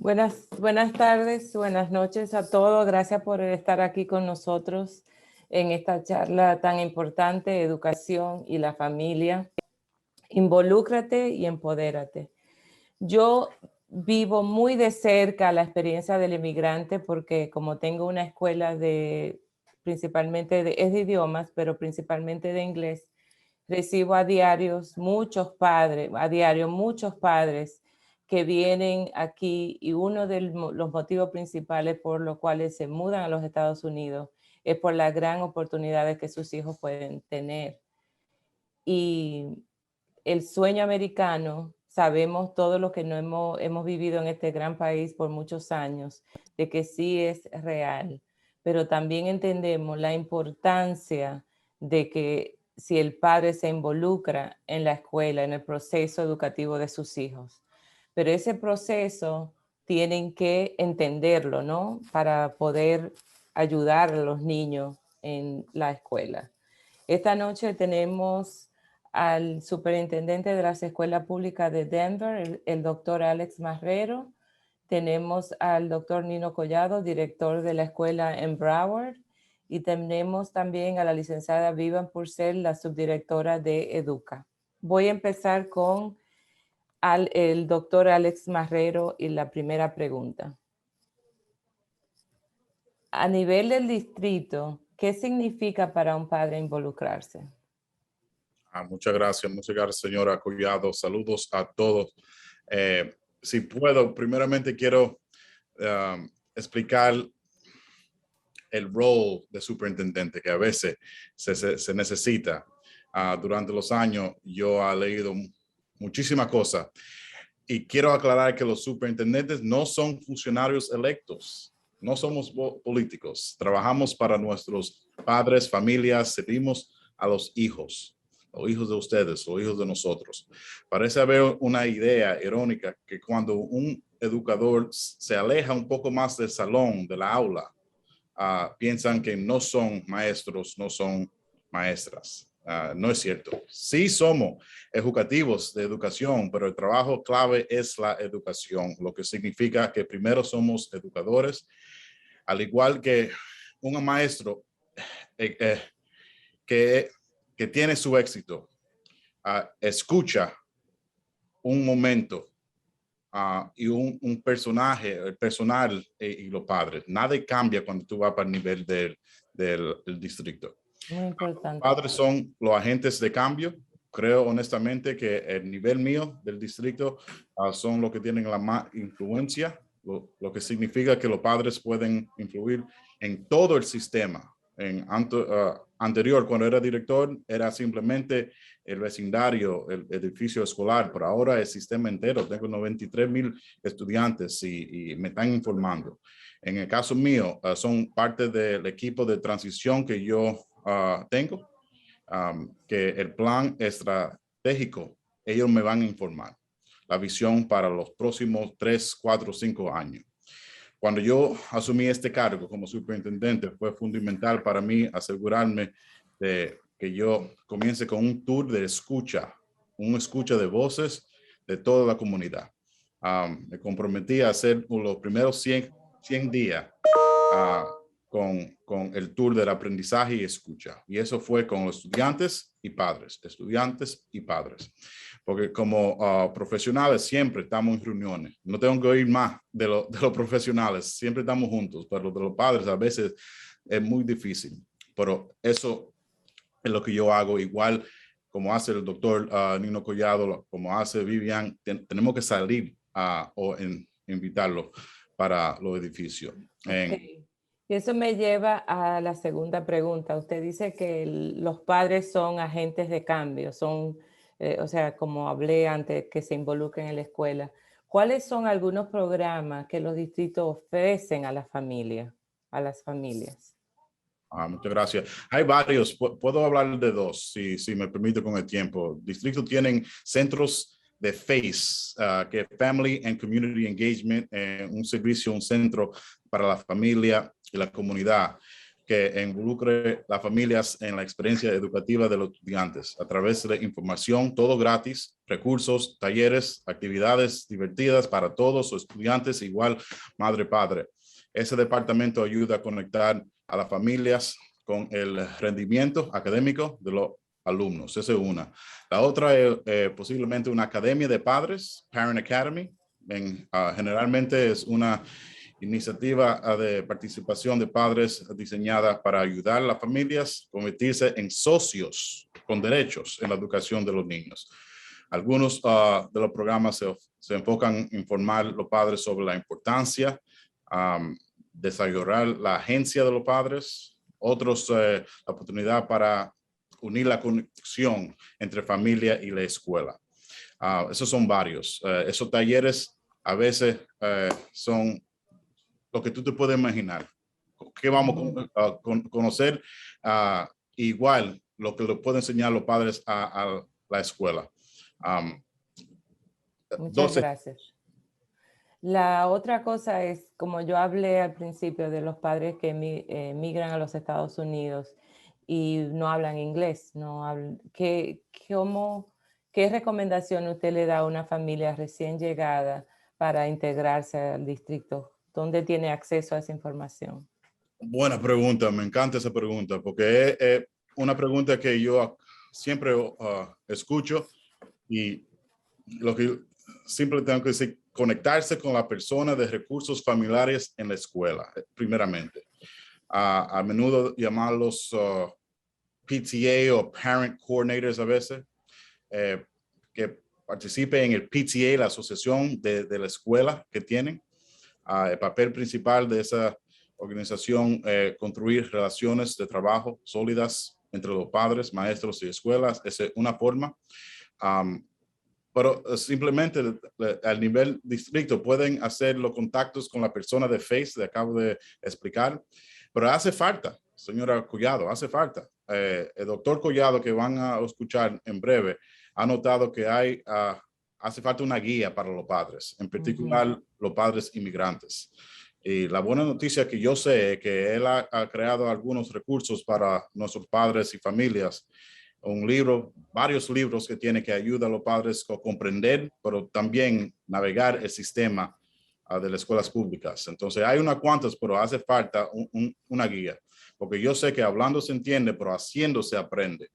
Buenas tardes, buenas noches a todos. Gracias por estar aquí con nosotros en esta charla tan importante, educación y la familia. Involúcrate y empodérate. Yo vivo muy de cerca la experiencia del inmigrante porque como tengo una escuela principalmente es de idiomas, pero principalmente de inglés, recibo a diario muchos padres que vienen aquí y uno de los motivos principales por los cuales se mudan a los Estados Unidos es por las gran oportunidades que sus hijos pueden tener. Y el sueño americano, sabemos todo lo que no hemos vivido en este gran país por muchos años, de que sí es real, pero también entendemos la importancia de que si el padre se involucra en la escuela, en el proceso educativo de sus hijos. Pero ese proceso tienen que entenderlo, ¿no? Para poder ayudar a los niños en la escuela. Esta noche tenemos al superintendente de las escuelas públicas de Denver, el doctor Alex Marrero. Tenemos al doctor Nino Collado, director de la escuela en Broward. Y tenemos también a la licenciada Vivian Purcell, la subdirectora de Educa. Voy a empezar con el doctor Alex Marrero y la primera pregunta. A nivel del distrito, ¿qué significa para un padre involucrarse? Muchas gracias, señora Collado. Saludos a todos. Si puedo, primeramente quiero explicar el rol de superintendente que a veces se necesita. Durante los años yo he leído muchísimas cosas y quiero aclarar que los superintendentes no son funcionarios electos, no somos políticos. Trabajamos para nuestros padres, familias, servimos a los hijos de ustedes, los hijos de nosotros. Parece haber una idea irónica que cuando un educador se aleja un poco más del salón, de la aula, piensan que no son maestros, no son maestras. No es cierto. Sí somos educativos de educación, pero el trabajo clave es la educación, lo que significa que primero somos educadores, al igual que un maestro que tiene su éxito, escucha un momento y un personaje, el personal y los padres. Nada cambia cuando tú vas para el nivel del distrito. Muy importante. Los padres son los agentes de cambio. Creo honestamente que el nivel mío del distrito son los que tienen la más influencia, lo que significa que los padres pueden influir en todo el sistema. Anterior, cuando era director, era simplemente el vecindario, el edificio escolar, pero ahora el sistema entero. Tengo 93,000 estudiantes y me están informando. En el caso mío, son parte del equipo de transición que yo tengo, que el plan estratégico, ellos me van a informar la visión para los próximos 3, 4, 5 años. Cuando yo asumí este cargo como superintendente, fue fundamental para mí asegurarme de que yo comience con un tour de escucha, un escucha de voces de toda la comunidad. Me comprometí a hacer los primeros 100 días con el tour del aprendizaje y escucha. Y eso fue con los estudiantes y padres, Porque como profesionales siempre estamos en reuniones. No tengo que oír más de los profesionales. Siempre estamos juntos, pero de los padres a veces es muy difícil. Pero eso es lo que yo hago. Igual como hace el doctor Nino Collado, como hace Vivian, tenemos que salir o invitarlo para los edificios. Okay. Y eso me lleva a la segunda pregunta. Usted dice que los padres son agentes de cambio, son, o sea, como hablé antes, que se involucran en la escuela. ¿Cuáles son algunos programas que los distritos ofrecen a las familias? Muchas gracias. Hay varios, puedo hablar de dos, si me permite con el tiempo. Distritos tienen centros de FACE, que es Family and Community Engagement, un servicio, un centro para la familia y la comunidad, que involucre las familias en la experiencia educativa de los estudiantes a través de información, todo gratis, recursos, talleres, actividades divertidas para todos los estudiantes, igual madre-padre. Ese departamento ayuda a conectar a las familias con el rendimiento académico de los alumnos. Esa es una. La otra es posiblemente una academia de padres, Parent Academy. Generalmente es una iniciativa de participación de padres diseñada para ayudar a las familias a convertirse en socios con derechos en la educación de los niños. Algunos de los programas se enfocan en informar a los padres sobre la importancia, desarrollar la agencia de los padres, otros la oportunidad para unir la conexión entre familia y la escuela. Esos son varios. Esos talleres a veces son lo que tú te puedes imaginar. ¿Qué vamos a conocer? Igual lo que le pueden enseñar los padres a la escuela. Muchas gracias. La otra cosa es, como yo hablé al principio de los padres que migran a los Estados Unidos y no hablan inglés, ¿qué recomendación usted le da a una familia recién llegada para integrarse al distrito? ¿Dónde tiene acceso a esa información? Buena pregunta, me encanta esa pregunta porque es una pregunta que yo siempre escucho y lo que siempre tengo que decir, conectarse con la persona de recursos familiares en la escuela, primeramente. A menudo llamarlos PTA o Parent Coordinators a veces, que participe en el PTA, la asociación de la escuela que tienen. El papel principal de esa organización, construir relaciones de trabajo sólidas entre los padres, maestros y escuelas, es una forma. Pero simplemente al nivel distrito pueden hacer los contactos con la persona de FACE, le acabo de explicar, pero hace falta, señora Collado, hace falta. El doctor Collado, que van a escuchar en breve, ha notado que hace falta una guía para los padres, en particular los padres inmigrantes. Y la buena noticia que yo sé es que él ha creado algunos recursos para nuestros padres y familias. Un libro, varios libros que tiene que ayudar a los padres a comprender, pero también navegar el sistema de las escuelas públicas. Entonces hay unas cuantas, pero hace falta una guía, porque yo sé que hablando se entiende, pero haciendo se aprende.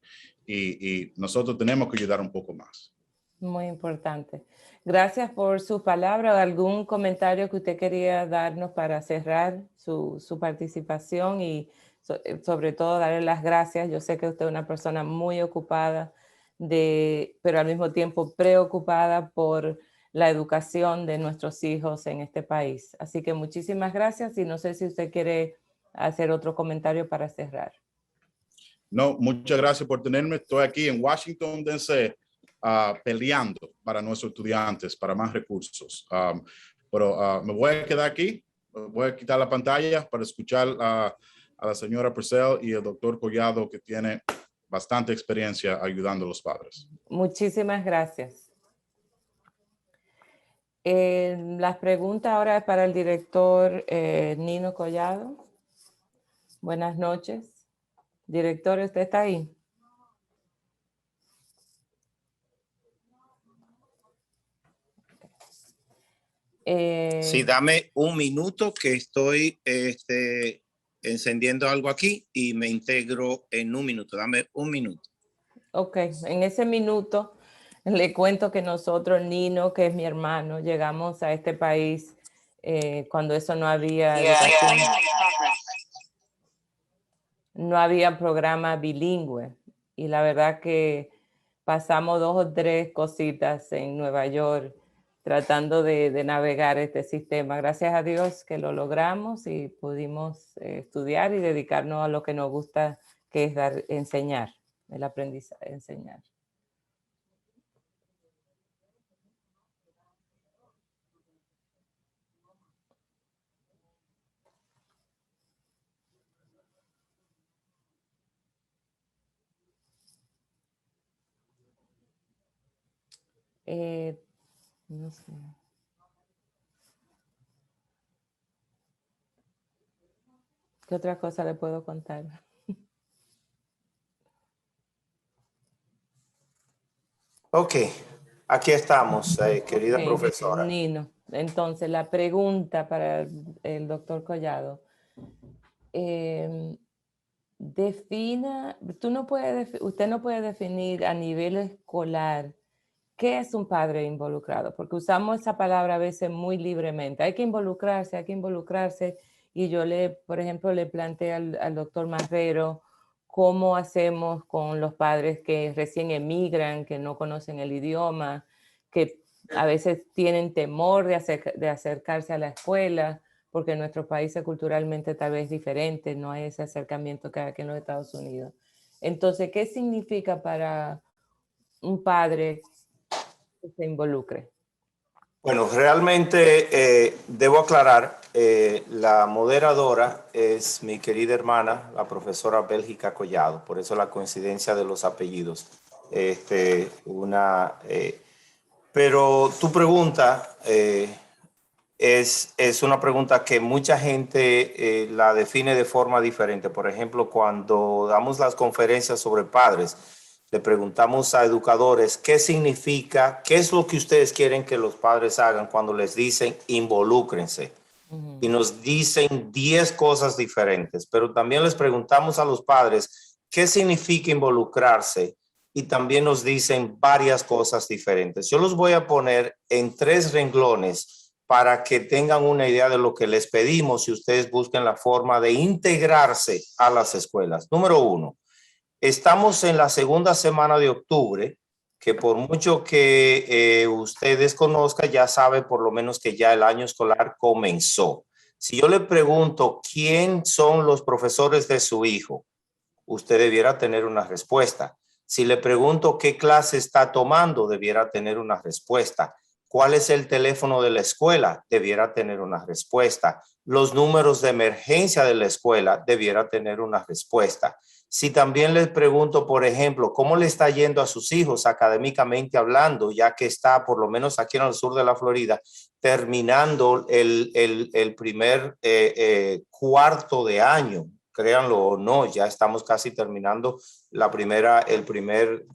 Y nosotros tenemos que ayudar un poco más. Muy importante. Gracias por su palabra. ¿Algún comentario que usted quería darnos para cerrar su participación y sobre todo darle las gracias? Yo sé que usted es una persona muy ocupada, pero al mismo tiempo preocupada por la educación de nuestros hijos en este país. Así que muchísimas gracias y no sé si usted quiere hacer otro comentario para cerrar. No, muchas gracias por tenerme. Estoy aquí en Washington, D.C., peleando para nuestros estudiantes, para más recursos. Pero me voy a quedar aquí, voy a quitar la pantalla para escuchar a la señora Purcell y el doctor Collado, que tiene bastante experiencia ayudando a los padres. Muchísimas gracias. Las preguntas ahora es para el director Nino Collado. Buenas noches. Director, ¿usted está ahí? Sí, dame un minuto que estoy encendiendo algo aquí y me integro en un minuto. Dame un minuto. Ok, en ese minuto le cuento que nosotros, Nino, que es mi hermano, llegamos a este país cuando eso no había educación, no había programa bilingüe. Y la verdad que pasamos 2 o 3 cositas en Nueva York tratando de navegar este sistema. Gracias a Dios que lo logramos y pudimos estudiar y dedicarnos a lo que nos gusta, que es enseñar, el aprendizaje, enseñar. No sé. ¿Qué otra cosa le puedo contar? Ok, aquí estamos, querida Ok, profesora. Nino. Entonces, la pregunta para el doctor Collado. Usted no puede definir a nivel escolar qué es un padre involucrado, porque usamos esa palabra a veces muy libremente. Hay que involucrarse. Y yo por ejemplo, le planteé al doctor Marrero cómo hacemos con los padres que recién emigran, que no conocen el idioma, que a veces tienen temor de acercarse a la escuela, porque en nuestros países culturalmente tal vez es diferente, no hay ese acercamiento que hay aquí en los Estados Unidos. Entonces, ¿qué significa para un padre que se involucre? Bueno, realmente debo aclarar, la moderadora es mi querida hermana, la profesora Bélgica Collado, por eso la coincidencia de los apellidos. Pero tu pregunta es una pregunta que mucha gente la define de forma diferente. Por ejemplo, cuando damos las conferencias sobre padres, le preguntamos a educadores qué significa, qué es lo que ustedes quieren que los padres hagan cuando les dicen involúcrense. Y nos dicen 10 cosas diferentes, pero también les preguntamos a los padres qué significa involucrarse y también nos dicen varias cosas diferentes. Yo los voy a poner en 3 renglones para que tengan una idea de lo que les pedimos y ustedes busquen la forma de integrarse a las escuelas. Número 1, estamos en la segunda semana de octubre, que por mucho que ustedes conozcan, ya sabe por lo menos que ya el año escolar comenzó. Si yo le pregunto quién son los profesores de su hijo, usted debiera tener una respuesta. Si le pregunto qué clase está tomando, debiera tener una respuesta. ¿Cuál es el teléfono de la escuela? Debiera tener una respuesta. Los números de emergencia de la escuela, debiera tener una respuesta. Si también les pregunto, por ejemplo, ¿cómo le está yendo a sus hijos académicamente hablando, ya que está, por lo menos aquí en el sur de la Florida, terminando el primer cuarto de año? Créanlo o no, ya estamos casi terminando el primer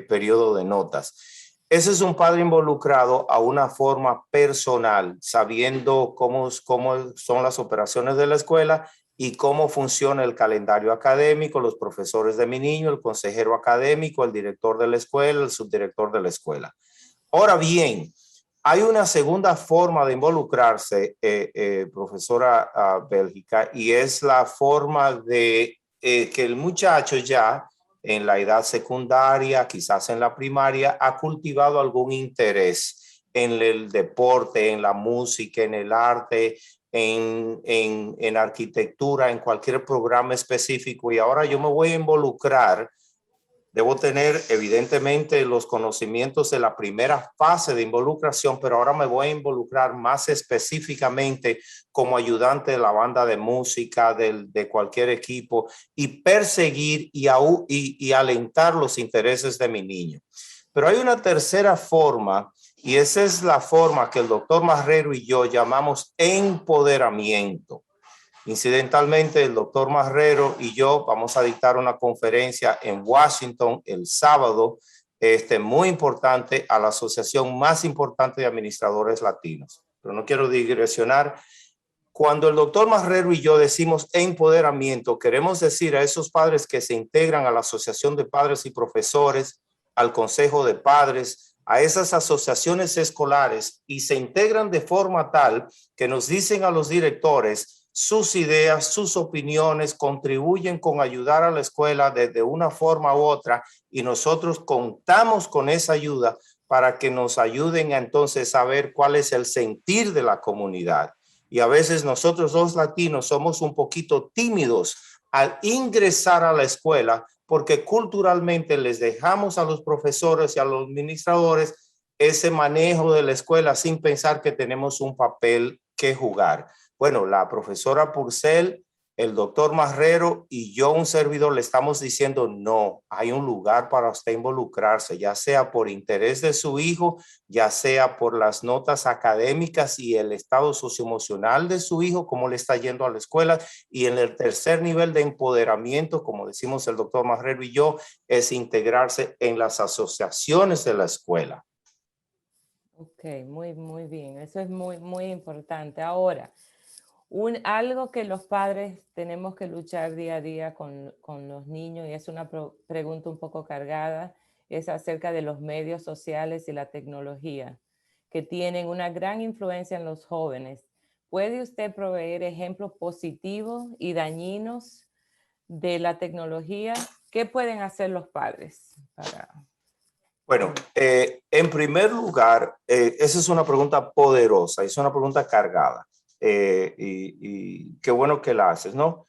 periodo de notas. Ese es un padre involucrado a una forma personal, sabiendo cómo son las operaciones de la escuela y cómo funciona el calendario académico, los profesores de mi niño, el consejero académico, el director de la escuela, el subdirector de la escuela. Ahora bien, hay una segunda forma de involucrarse, profesora Bélgica, y es la forma de que el muchacho ya en la edad secundaria, quizás en la primaria, ha cultivado algún interés en el deporte, en la música, en el arte, en arquitectura, en cualquier programa específico. Y ahora yo me voy a involucrar. Debo tener evidentemente los conocimientos de la primera fase de involucración, pero ahora me voy a involucrar más específicamente como ayudante de la banda de música, de cualquier equipo, y perseguir y alentar los intereses de mi niño. Pero hay una tercera forma, y esa es la forma que el doctor Marrero y yo llamamos empoderamiento. Incidentalmente, el doctor Marrero y yo vamos a dictar una conferencia en Washington el sábado, muy importante, a la asociación más importante de administradores latinos. Pero no quiero digresionar. Cuando el doctor Marrero y yo decimos empoderamiento, queremos decir a esos padres que se integran a la Asociación de Padres y Profesores, al Consejo de Padres, a esas asociaciones escolares y se integran de forma tal que nos dicen a los directores sus ideas, sus opiniones, contribuyen con ayudar a la escuela de una forma u otra y nosotros contamos con esa ayuda para que nos ayuden a entonces a ver cuál es el sentir de la comunidad. Y a veces nosotros los latinos somos un poquito tímidos al ingresar a la escuela porque culturalmente les dejamos a los profesores y a los administradores ese manejo de la escuela sin pensar que tenemos un papel que jugar. Bueno, la profesora Purcell el doctor Marrero y yo, un servidor, le estamos diciendo no, hay un lugar para usted involucrarse, ya sea por interés de su hijo, ya sea por las notas académicas y el estado socioemocional de su hijo, cómo le está yendo a la escuela. Y en el tercer nivel de empoderamiento, como decimos el doctor Marrero y yo, es integrarse en las asociaciones de la escuela. Ok, muy bien. Eso es muy importante. Ahora, algo que los padres tenemos que luchar día a día con los niños, y es una pregunta un poco cargada, es acerca de los medios sociales y la tecnología, que tienen una gran influencia en los jóvenes. ¿Puede usted proveer ejemplos positivos y dañinos de la tecnología? ¿Qué pueden hacer los padres para...? Bueno, en primer lugar, esa es una pregunta poderosa, es una pregunta cargada y qué bueno que la haces, ¿no?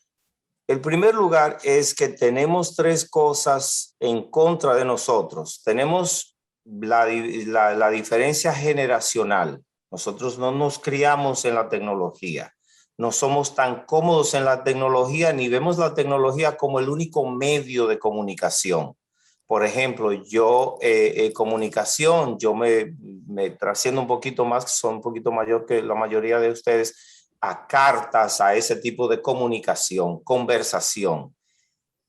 El primer lugar es que tenemos tres cosas en contra de nosotros. Tenemos la diferencia generacional. Nosotros no nos criamos en la tecnología. No somos tan cómodos en la tecnología ni vemos la tecnología como el único medio de comunicación. Por ejemplo, yo comunicación, yo me trasciendo un poquito más, son un poquito mayor que la mayoría de ustedes, a cartas, a ese tipo de comunicación, conversación.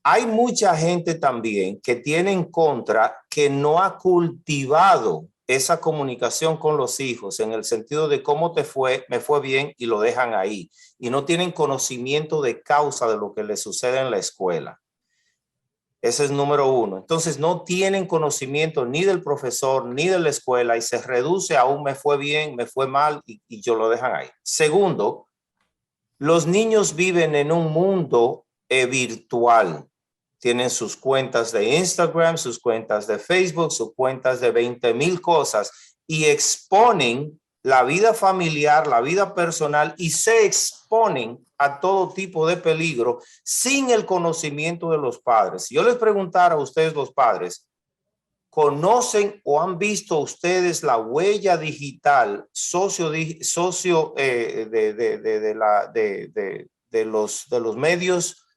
Hay mucha gente también que tiene en contra que no ha cultivado esa comunicación con los hijos en el sentido de cómo te fue, me fue bien y lo dejan ahí. Y no tienen conocimiento de causa de lo que les sucede en la escuela. Ese es número uno. Entonces no tienen conocimiento ni del profesor ni de la escuela y se reduce a un me fue bien, me fue mal y yo lo dejan ahí. Segundo, los niños viven en un mundo virtual. Tienen sus cuentas de Instagram, sus cuentas de Facebook, sus cuentas de 20,000 cosas y exponen la vida familiar, la vida personal y se exponen a todo tipo de peligro sin el conocimiento de los padres. Si yo les preguntara a ustedes los padres, ¿conocen o han visto ustedes la huella digital de los medios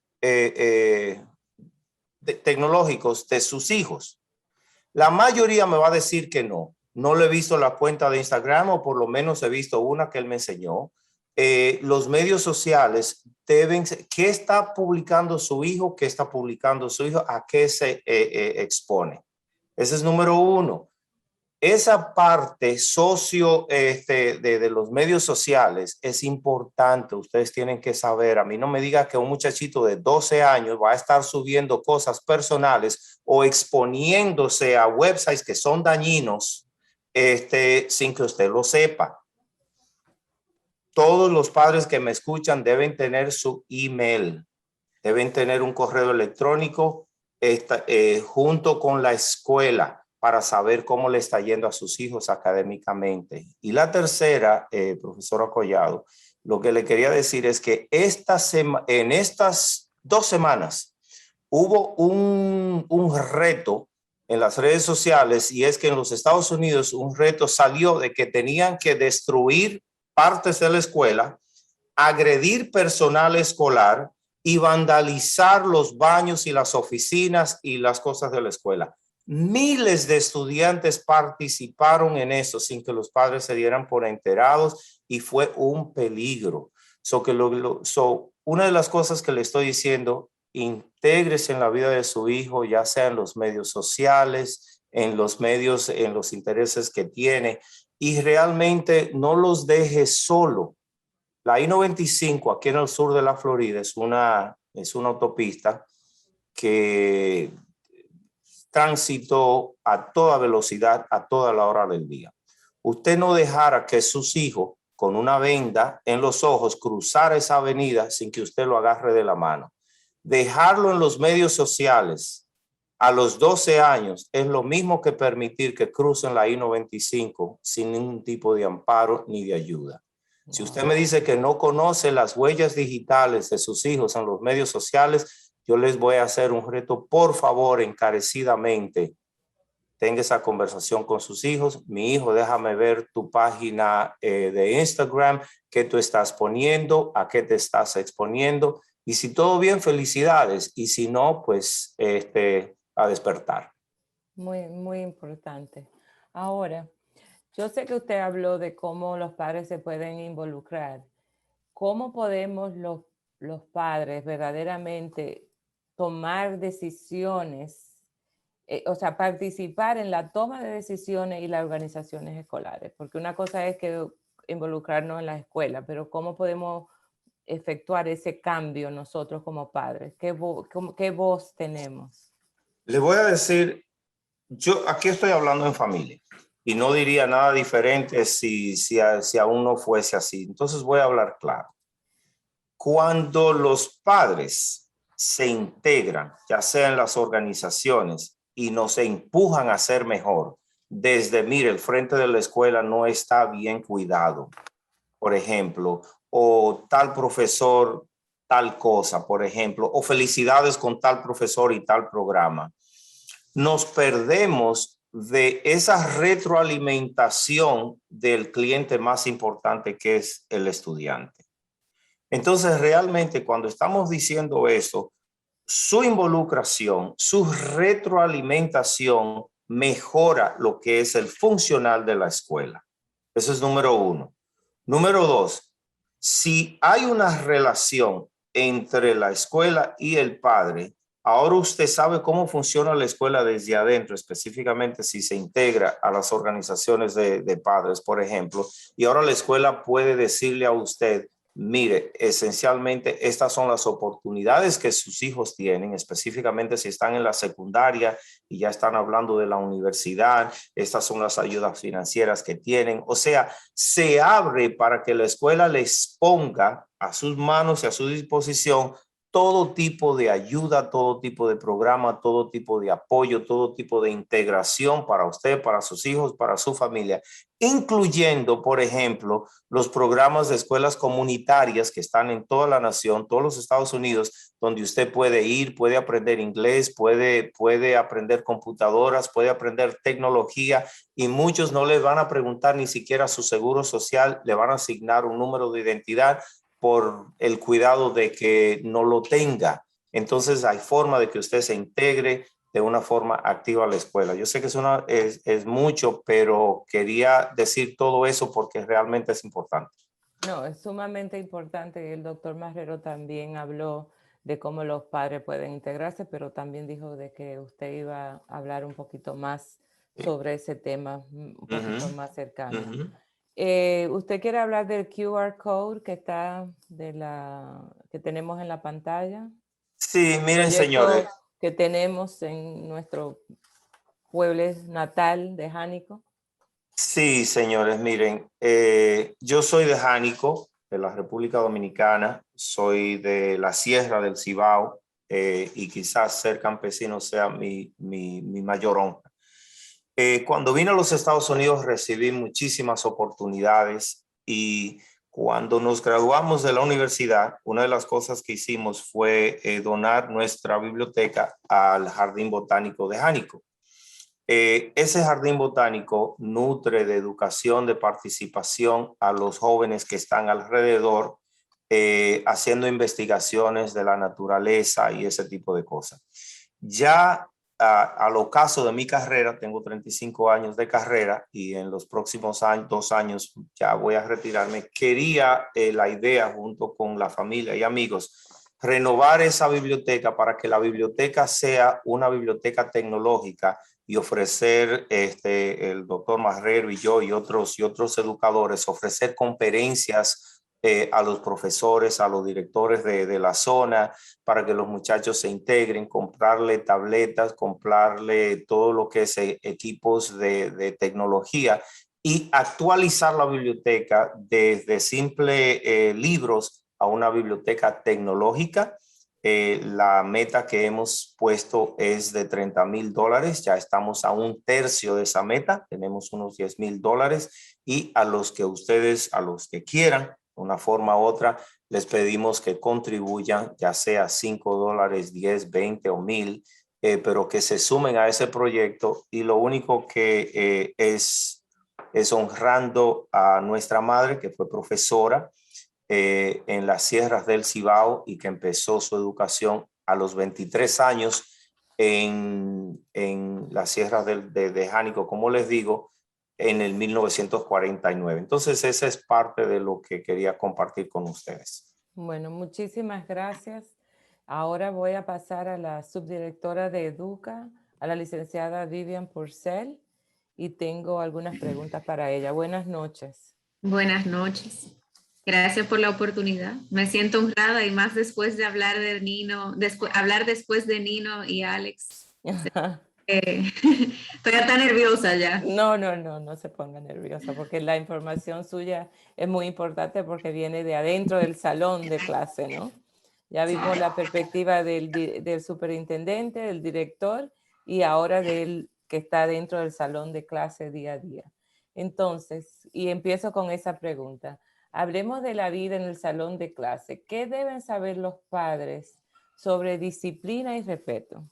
tecnológicos de sus hijos? La mayoría me va a decir que no. No le he visto la cuenta de Instagram o por lo menos he visto una que él me enseñó. Los medios sociales deben, ¿qué está publicando su hijo? ¿Qué está publicando su hijo? ¿A qué se expone? Ese es número uno. Esa parte de los medios sociales es importante. Ustedes tienen que saber. A mí no me diga que un muchachito de 12 años va a estar subiendo cosas personales o exponiéndose a websites que son dañinos sin que usted lo sepa. Todos los padres que me escuchan deben tener su email, deben tener un correo electrónico junto con la escuela para saber cómo le está yendo a sus hijos académicamente. Y la tercera, profesor Collado, lo que le quería decir es que en estas 2 semanas hubo un reto en las redes sociales y es que en los Estados Unidos un reto salió de que tenían que destruir partes de la escuela, agredir personal escolar y vandalizar los baños y las oficinas y las cosas de la escuela. Miles de estudiantes participaron en eso sin que los padres se dieran por enterados y fue un peligro. Una de las cosas que le estoy diciendo, intégrese en la vida de su hijo, ya sea en los medios sociales, en los medios, en los intereses que tiene y realmente no los deje solo. La I-95 aquí en el sur de la Florida es una autopista que tránsito a toda velocidad, a toda la hora del día. Usted no dejara que sus hijos con una venda en los ojos cruzar esa avenida sin que usted lo agarre de la mano. Dejarlo en los medios sociales a los 12 años es lo mismo que permitir que crucen la I-95 sin ningún tipo de amparo ni de ayuda. Si usted me dice que no conoce las huellas digitales de sus hijos en los medios sociales, yo les voy a hacer un reto, por favor, encarecidamente. Tenga esa conversación con sus hijos. Mi hijo, déjame ver tu página de Instagram, qué tú estás poniendo, a qué te estás exponiendo. Y si todo bien, felicidades. Y si no, pues a despertar. Muy, muy importante. Ahora, yo sé que usted habló de cómo los padres se pueden involucrar. ¿Cómo podemos los padres verdaderamente tomar decisiones, o sea, participar en la toma de decisiones y las organizaciones escolares? Porque una cosa es que involucrarnos en la escuela, pero ¿cómo podemos efectuar ese cambio nosotros como padres? ¿Qué voz tenemos? Le voy a decir, yo aquí estoy hablando en familia y no diría nada diferente si aún no fuese así. Entonces voy a hablar claro. Cuando los padres se integran, ya sea en las organizaciones, y nos empujan a ser mejor, desde, mire, el frente de la escuela no está bien cuidado, por ejemplo, o tal profesor, tal cosa, por ejemplo, o felicidades con tal profesor y tal programa. Nos perdemos de esa retroalimentación del cliente más importante, que es el estudiante. Entonces, realmente, cuando estamos diciendo eso, su involucración, su retroalimentación mejora lo que es el funcional de la escuela. Eso es número uno. Número dos, si hay una relación entre la escuela y el padre, ahora usted sabe cómo funciona la escuela desde adentro, específicamente si se integra a las organizaciones de padres, por ejemplo, y ahora la escuela puede decirle a usted, mire, esencialmente estas son las oportunidades que sus hijos tienen, específicamente si están en la secundaria y ya están hablando de la universidad, estas son las ayudas financieras que tienen. O sea, se abre para que la escuela les ponga a sus manos y a su disposición todo tipo de ayuda, todo tipo de programa, todo tipo de apoyo, todo tipo de integración para usted, para sus hijos, para su familia, incluyendo, por ejemplo, los programas de escuelas comunitarias que están en toda la nación, todos los Estados Unidos, donde usted puede ir, puede aprender inglés, puede aprender computadoras, puede aprender tecnología, y muchos no les van a preguntar ni siquiera su seguro social, le van a asignar un número de identidad por el cuidado de que no lo tenga. Entonces hay forma de que usted se integre de una forma activa a la escuela. Yo sé que es mucho, pero quería decir todo eso porque realmente es importante. No, es sumamente importante. El doctor Marrero también habló de cómo los padres pueden integrarse, pero también dijo de que usted iba a hablar un poquito más sobre ese tema, un poquito más cercano. ¿Usted quiere hablar del QR code que está que tenemos en la pantalla? Sí, miren, señores. Que tenemos en nuestro pueblo natal de Jánico. Sí, señores, miren, yo soy de Jánico, de la República Dominicana, soy de la Sierra del Cibao, y quizás ser campesino sea mi mayor honra. Cuando vine a los Estados Unidos recibí muchísimas oportunidades, y cuando nos graduamos de la universidad, una de las cosas que hicimos fue donar nuestra biblioteca al Jardín Botánico de Jánico. Ese jardín botánico nutre de educación, de participación a los jóvenes que están alrededor, haciendo investigaciones de la naturaleza y ese tipo de cosas. Ya al ocaso de mi carrera, tengo 35 años de carrera y en los próximos 2 años ya voy a retirarme. Quería la idea, junto con la familia y amigos, renovar esa biblioteca para que la biblioteca sea una biblioteca tecnológica y ofrecer, el doctor Marrero y yo y otros educadores, ofrecer conferencias a los profesores, a los directores de la zona, para que los muchachos se integren, comprarle tabletas, comprarle todo lo que es equipos de tecnología y actualizar la biblioteca desde simple libros a una biblioteca tecnológica. La meta que hemos puesto es de $30,000. Ya estamos a 1/3 de esa meta. Tenemos unos $10,000, y a los que quieran, de una forma u otra, les pedimos que contribuyan, ya sea $5, 10, 20 o 1,000, pero que se sumen a ese proyecto. Y lo único que es honrando a nuestra madre, que fue profesora, en las sierras del Cibao y que empezó su educación a los 23 años en las sierras de Jánico, como les digo, en el 1949. Entonces, esa es parte de lo que quería compartir con ustedes. Bueno, muchísimas gracias. Ahora voy a pasar a la subdirectora de Educa, a la licenciada Vivian Purcell, y tengo algunas preguntas para ella. Buenas noches. Buenas noches. Gracias por la oportunidad. Me siento honrada y más después de hablar de Nino, hablar después de Nino y Alex. Estoy hasta nerviosa ya. No se ponga nerviosa porque la información suya es muy importante porque viene de adentro del salón de clase, ¿no? Ya vimos la perspectiva del superintendente, del director y ahora del que está dentro del salón de clase día a día. Entonces, y empiezo con esa pregunta. Hablemos de la vida en el salón de clase. ¿Qué deben saber los padres sobre disciplina y respeto?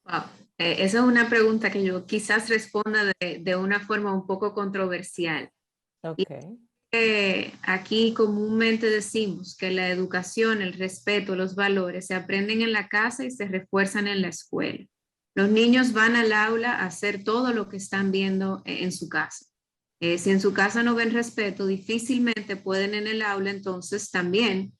Wow. Esa es una pregunta que yo quizás responda de una forma un poco controversial. Okay. Aquí comúnmente decimos que la educación, el respeto, los valores se aprenden en la casa y se refuerzan en la escuela. Los niños van al aula a hacer todo lo que están viendo en su casa. Si en su casa no ven respeto, difícilmente pueden en el aula entonces también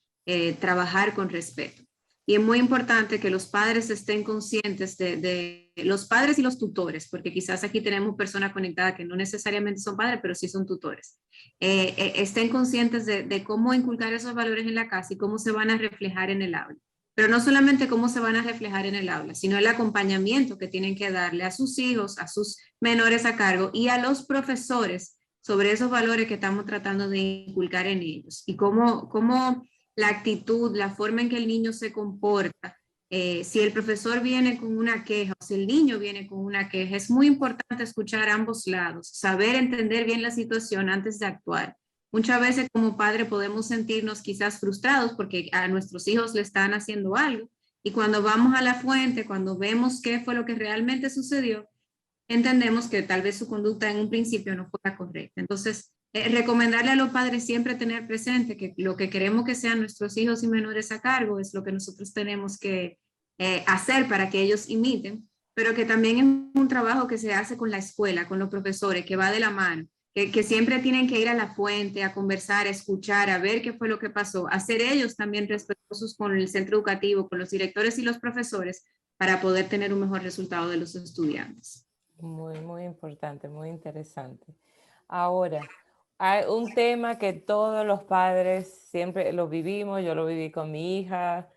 trabajar con respeto. Y es muy importante que los padres estén conscientes de los padres y los tutores, porque quizás aquí tenemos personas conectadas que no necesariamente son padres, pero sí son tutores. Estén conscientes de cómo inculcar esos valores en la casa y cómo se van a reflejar en el aula. Pero no solamente cómo se van a reflejar en el aula, sino el acompañamiento que tienen que darle a sus hijos, a sus menores a cargo y a los profesores sobre esos valores que estamos tratando de inculcar en ellos. Y cómo la actitud, la forma en que el niño se comporta, si el profesor viene con una queja o si el niño viene con una queja, es muy importante escuchar ambos lados, saber entender bien la situación antes de actuar. Muchas veces como padre podemos sentirnos quizás frustrados porque a nuestros hijos le están haciendo algo y cuando vamos a la fuente, cuando vemos qué fue lo que realmente sucedió, entendemos que tal vez su conducta en un principio no fuera correcta. Entonces, recomendarle a los padres siempre tener presente que lo que queremos que sean nuestros hijos y menores a cargo es lo que nosotros tenemos que hacer para que ellos imiten, pero que también es un trabajo que se hace con la escuela, con los profesores, que va de la mano, que siempre tienen que ir a la fuente, a conversar, a escuchar, a ver qué fue lo que pasó, a ser ellos también respetuosos con el centro educativo, con los directores y los profesores, para poder tener un mejor resultado de los estudiantes. Muy importante, muy interesante. Ahora, hay un tema que todos los padres siempre lo vivimos, yo lo viví con mi hija,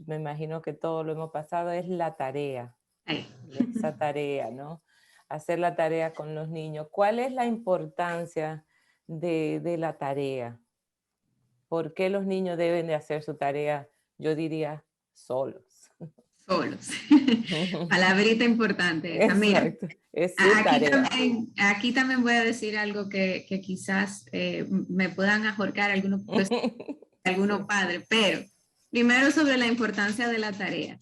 me imagino que todos lo hemos pasado, es la tarea. Esa tarea, ¿no? Hacer la tarea con los niños. ¿Cuál es la importancia de la tarea? ¿Por qué los niños deben de hacer su tarea, yo diría, solos? Solos. Palabrita importante. Exacto. Es su tarea. Aquí también voy a decir algo que quizás me puedan ahorcar algunos padres, pero primero sobre la importancia de la tarea.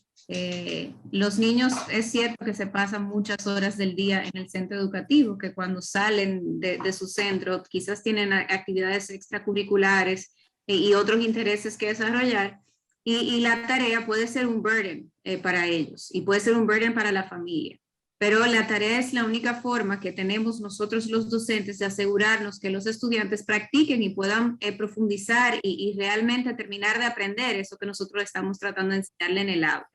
Los niños es cierto que se pasan muchas horas del día en el centro educativo, que cuando salen de su centro quizás tienen actividades extracurriculares y otros intereses que desarrollar. Y la tarea puede ser un burden para ellos y puede ser un burden para la familia. Pero la tarea es la única forma que tenemos nosotros los docentes de asegurarnos que los estudiantes practiquen y puedan profundizar y realmente terminar de aprender eso que nosotros estamos tratando de enseñarle en el aula.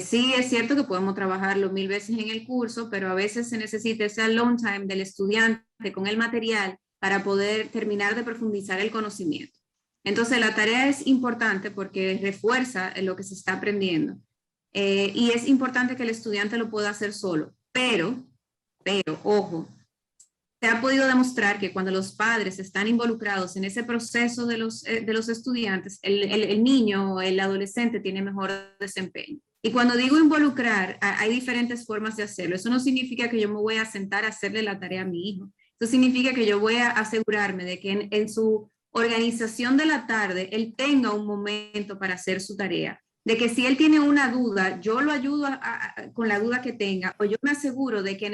Sí, es cierto que podemos trabajarlo 1000 veces en el curso, pero a veces se necesita ese alone time del estudiante con el material para poder terminar de profundizar el conocimiento. Entonces, la tarea es importante porque refuerza lo que se está aprendiendo. Y es importante que el estudiante lo pueda hacer solo. Pero, ojo, se ha podido demostrar que cuando los padres están involucrados en ese proceso de los estudiantes, el niño o el adolescente tiene mejor desempeño. Y cuando digo involucrar, hay diferentes formas de hacerlo. Eso no significa que yo me voy a sentar a hacerle la tarea a mi hijo. Eso significa que yo voy a asegurarme de que en su organización de la tarde, él tenga un momento para hacer su tarea, de que si él tiene una duda, yo lo ayudo con la duda que tenga, o yo me aseguro de que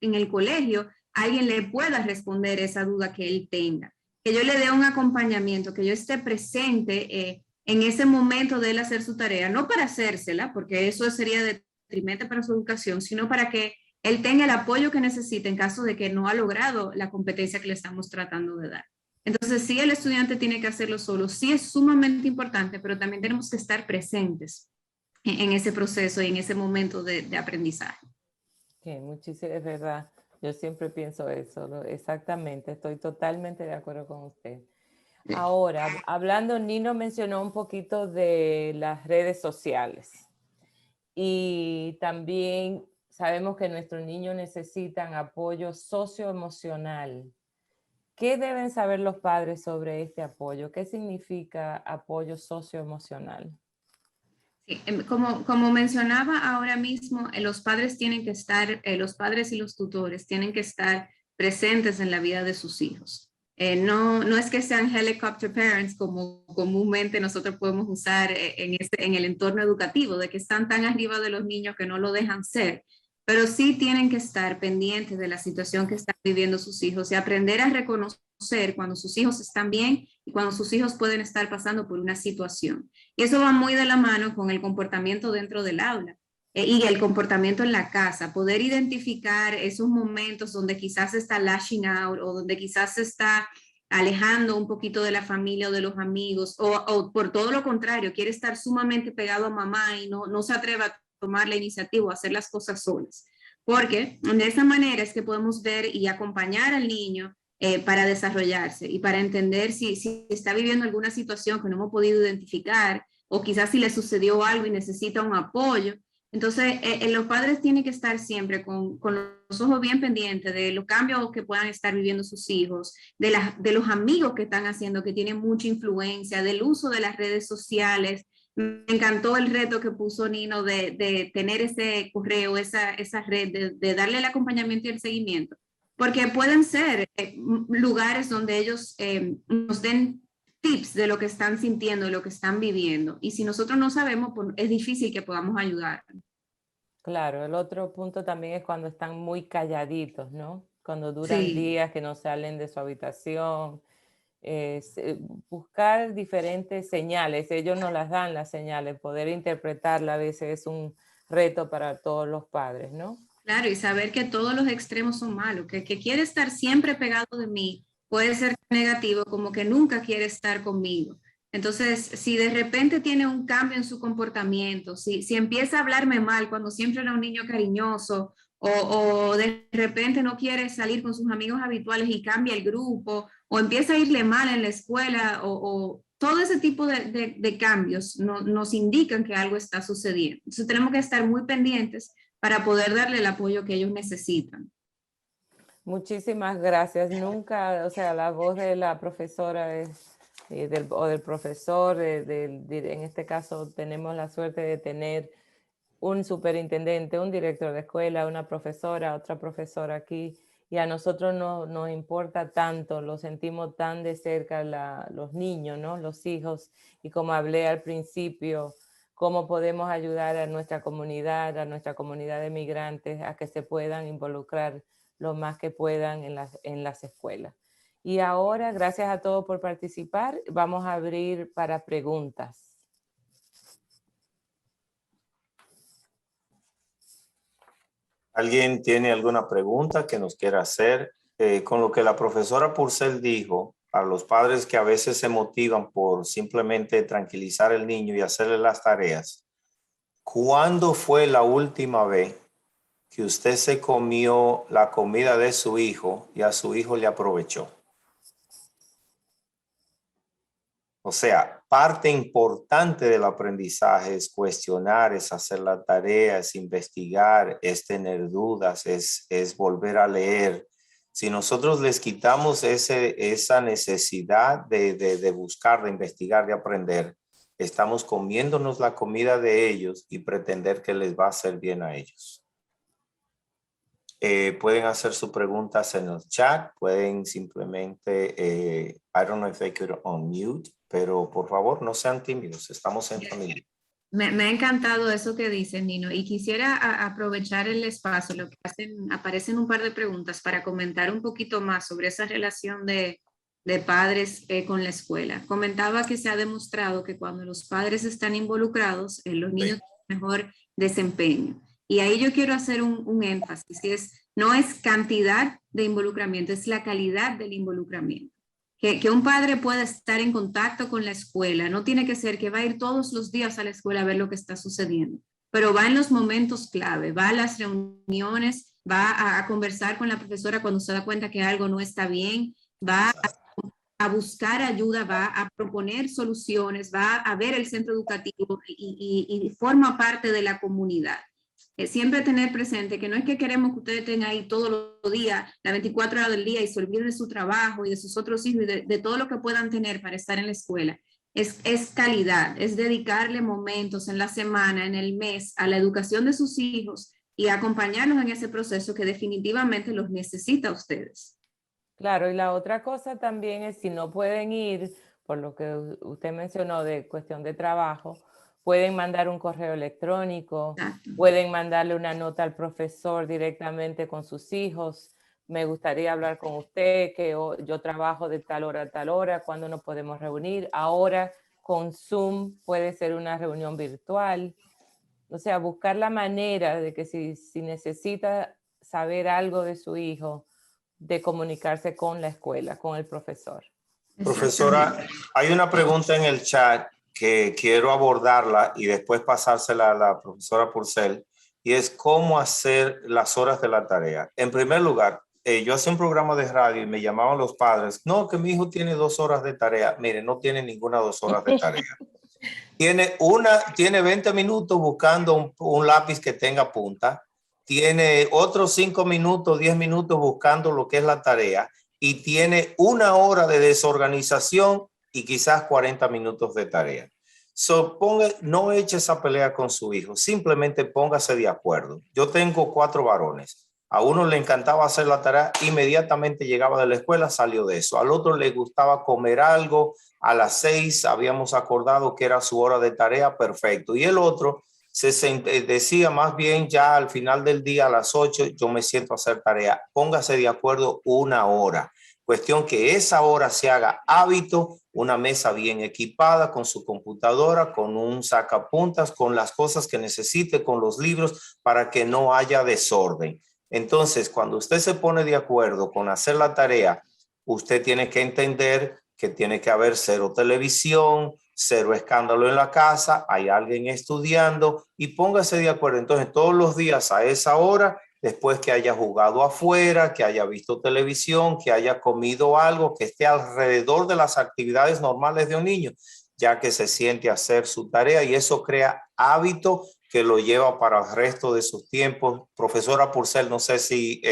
en el colegio alguien le pueda responder esa duda que él tenga. que yo le dé un acompañamiento, que yo esté presente en ese momento de él hacer su tarea, no para hacérsela, porque eso sería detrimente para su educación, sino para que él tenga el apoyo que necesita en caso de que no ha logrado la competencia que le estamos tratando de dar. Entonces, sí, el estudiante tiene que hacerlo solo, sí es sumamente importante, pero también tenemos que estar presentes en ese proceso y en ese momento de aprendizaje. Okay, muchísimas, es verdad. Yo siempre pienso eso, exactamente, estoy totalmente de acuerdo con usted. Ahora, hablando, Nino mencionó un poquito de las redes sociales y también sabemos que nuestros niños necesitan apoyo socioemocional. ¿Qué deben saber los padres sobre este apoyo? ¿Qué significa apoyo socioemocional? Sí, como mencionaba ahora mismo, los padres tienen que estar, los padres y los tutores tienen que estar presentes en la vida de sus hijos. No es que sean helicopter parents como comúnmente nosotros podemos usar en el entorno educativo, de que están tan arriba de los niños que no lo dejan ser, pero sí tienen que estar pendientes de la situación que están viviendo sus hijos y aprender a reconocer cuando sus hijos están bien y cuando sus hijos pueden estar pasando por una situación. Y eso va muy de la mano con el comportamiento dentro del aula y el comportamiento en la casa, poder identificar esos momentos donde quizás se está lashing out o donde quizás se está alejando un poquito de la familia o de los amigos o por todo lo contrario, quiere estar sumamente pegado a mamá y no se atreve a tomar la iniciativa o hacer las cosas solas. Porque de esa manera es que podemos ver y acompañar al niño para desarrollarse y para entender si está viviendo alguna situación que no hemos podido identificar o quizás si le sucedió algo y necesita un apoyo. Entonces, los padres tienen que estar siempre con los ojos bien pendientes de los cambios que puedan estar viviendo sus hijos, de los amigos que están haciendo, que tienen mucha influencia, del uso de las redes sociales. Me encantó el reto que puso Nino de tener ese correo, esa red, de darle el acompañamiento y el seguimiento. Porque pueden ser lugares donde ellos nos den tips de lo que están sintiendo, de lo que están viviendo. Y si nosotros no sabemos, pues es difícil que podamos ayudar. Claro, el otro punto también es cuando están muy calladitos, ¿no? Cuando duran días que no salen de su habitación. Buscar diferentes señales, ellos nos las dan las señales, poder interpretarla a veces es un reto para todos los padres, ¿no? Claro, y saber que todos los extremos son malos, que quiere estar siempre pegado de mí puede ser negativo, como que nunca quiere estar conmigo. Entonces, si de repente tiene un cambio en su comportamiento, si empieza a hablarme mal cuando siempre era un niño cariñoso, o de repente no quiere salir con sus amigos habituales y cambia el grupo, o empieza a irle mal en la escuela, o todo ese tipo de cambios nos indican que algo está sucediendo. Entonces, tenemos que estar muy pendientes para poder darle el apoyo que ellos necesitan. Muchísimas gracias. Nunca, o sea, la voz de la profesora o del profesor, en este caso tenemos la suerte de tener un superintendente, un director de escuela, una profesora, otra profesora aquí, y a nosotros nos importa tanto, lo sentimos tan de cerca los niños, ¿no? Los hijos, y como hablé al principio, cómo podemos ayudar a nuestra comunidad de migrantes a que se puedan involucrar lo más que puedan en las escuelas. Y ahora, gracias a todos por participar, vamos a abrir para preguntas. ¿Alguien tiene alguna pregunta que nos quiera hacer? Con lo que la profesora Purcell dijo, a los padres que a veces se motivan por simplemente tranquilizar al niño y hacerle las tareas, ¿cuándo fue la última vez que usted se comió la comida de su hijo y a su hijo le aprovechó? O sea, parte importante del aprendizaje es cuestionar, es hacer la tarea, es investigar, es tener dudas, es volver a leer. Si nosotros les quitamos esa necesidad de buscar, de investigar, de aprender, estamos comiéndonos la comida de ellos y pretender que les va a hacer bien a ellos. Pueden hacer sus preguntas en el chat, pueden simplemente, I don't know if they could unmute, pero por favor no sean tímidos, estamos en familia. Me ha encantado eso que dice Nino, y quisiera aprovechar el espacio, lo que aparecen un par de preguntas para comentar un poquito más sobre esa relación de de padres con la escuela. Comentaba que se ha demostrado que cuando los padres están involucrados, los niños tienen mejor desempeño. Y ahí yo quiero hacer un énfasis, no es cantidad de involucramiento, es la calidad del involucramiento. Que un padre pueda estar en contacto con la escuela, no tiene que ser que va a ir todos los días a la escuela a ver lo que está sucediendo, pero va en los momentos clave, va a las reuniones, va a conversar con la profesora cuando se da cuenta que algo no está bien, va a buscar ayuda, va a proponer soluciones, va a ver el centro educativo y forma parte de la comunidad. Siempre tener presente que no es que queremos que ustedes estén ahí todos los días, las 24 horas del día y se olviden de su trabajo y de sus otros hijos y de todo lo que puedan tener para estar en la escuela. Es calidad, es dedicarle momentos en la semana, en el mes, a la educación de sus hijos y acompañarlos en ese proceso que definitivamente los necesita a ustedes. Claro, y la otra cosa también es si no pueden ir, por lo que usted mencionó de cuestión de trabajo, pueden mandar un correo electrónico, Exacto. pueden mandarle una nota al profesor directamente con sus hijos. Me gustaría hablar con usted, que yo trabajo de tal hora a tal hora, cuando nos podemos reunir. Ahora con Zoom puede ser una reunión virtual. O sea, buscar la manera de que si necesita saber algo de su hijo, de comunicarse con la escuela, con el profesor. Profesora, hay una pregunta en el chat que quiero abordarla y después pasársela a la profesora Purcell, y es cómo hacer las horas de la tarea. En primer lugar, yo hacía un programa de radio y me llamaban los padres, no, que mi hijo tiene 2 horas de tarea. Mire, no tiene ninguna 2 horas de tarea. Tiene 20 minutos buscando un lápiz que tenga punta, tiene otros 5 minutos, 10 minutos buscando lo que es la tarea, y tiene 1 hora de desorganización y quizás 40 minutos de tarea. No eche esa pelea con su hijo, simplemente póngase de acuerdo. Yo tengo 4 varones. A uno le encantaba hacer la tarea, inmediatamente llegaba de la escuela, salió de eso. Al otro le gustaba comer algo, a las 6 habíamos acordado que era su hora de tarea, perfecto. Y el otro decía más bien ya al final del día a las 8 yo me siento a hacer tarea. Póngase de acuerdo 1 hora. Cuestión que esa hora se haga hábito, una mesa bien equipada con su computadora, con un sacapuntas, con las cosas que necesite, con los libros, para que no haya desorden. Entonces, cuando usted se pone de acuerdo con hacer la tarea, usted tiene que entender que tiene que haber 0 televisión, 0 escándalo en la casa, hay alguien estudiando, y póngase de acuerdo. Entonces, todos los días a esa hora, después que haya jugado afuera, que haya visto televisión, que haya comido algo, que esté alrededor de las actividades normales de un niño, ya que se siente a hacer su tarea, y eso crea hábito que lo lleva para el resto de sus tiempos. Profesora Purcell, no sé si